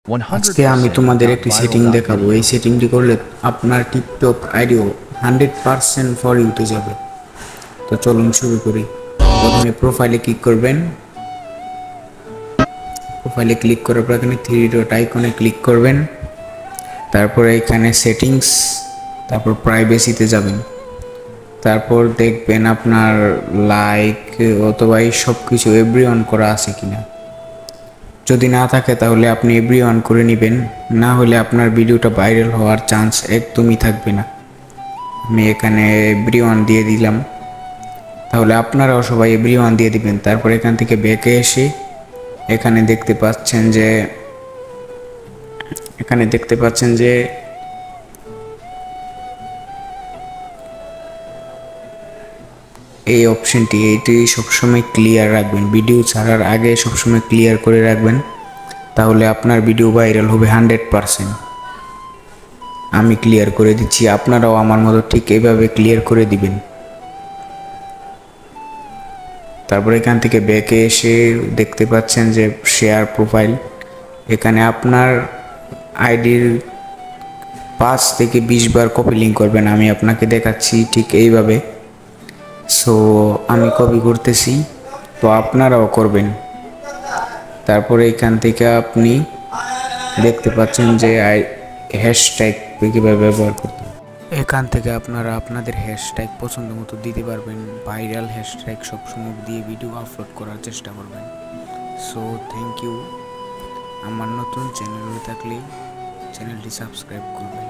আজকে আমি তোমাদের একটি সেটিং দেখাবো। এই সেটিংটি করলে আপনার টিকটক আইডিও 100% ফর ইউতে যাবে। তো চলুন শুরু করি। প্রথমে প্রোফাইলে ক্লিক করবেন। প্রোফাইলে ক্লিক করার পর এখানে থ্রি ডট আইকনে ক্লিক করবেন। তারপরে এখানে সেটিংস, তারপর প্রাইভেসিতে যাবেন। তারপর দেখবেন আপনার লাইক অথবা এই সব কিছু এভরি অন করা আছে কিনা। যদি না থাকে তাহলে আপনি এভরি অন করে নেবেন, না হলে আপনার ভিডিওটা ভাইরাল হওয়ার চান্স একদমই থাকবে না। আমি এখানে এভরি অন দিয়ে দিলাম, তাহলে আপনারাও সবাই এভরি অন দিয়ে দিবেন। তারপর এখান থেকে ব্যাকে এসে এখানে দেখতে পাচ্ছেন যে এই অপশনটি, এইটি সবসময় ক্লিয়ার রাখবেন। ভিডিও ছাড়ার আগে সবসময় ক্লিয়ার করে রাখবেন, তাহলে আপনার ভিডিও ভাইরাল হবে 100%। আমি ক্লিয়ার করে দিচ্ছি, আপনারাও আমার মতো ঠিক এইভাবে ক্লিয়ার করে দিবেন। তারপর এখান থেকে ব্যাকে এসে দেখতে পাচ্ছেন যে শেয়ার প্রোফাইল, এখানে আপনার আইডির 5 থেকে 20 বার কপি লিঙ্ক করবেন। আমি আপনাকে দেখাচ্ছি ঠিক এইভাবে। সো আমি কপি করতেছি, তো আপনারাও করবেন। তারপরে এখান থেকে আপনি দেখতে পাচ্ছেন যে হ্যাশট্যাগ কীভাবে ব্যবহার করতে। এখান থেকে আপনারা আপনাদের হ্যাশট্যাগ পছন্দ মতো দিতে পারবেন। ভাইরাল হ্যাশট্যাগ সবসময় দিয়ে ভিডিও আপলোড করার চেষ্টা করবেন। So thank you. আমার নতুন চ্যানেল হয়ে থাকলে চ্যানেলটি সাবস্ক্রাইব করবেন।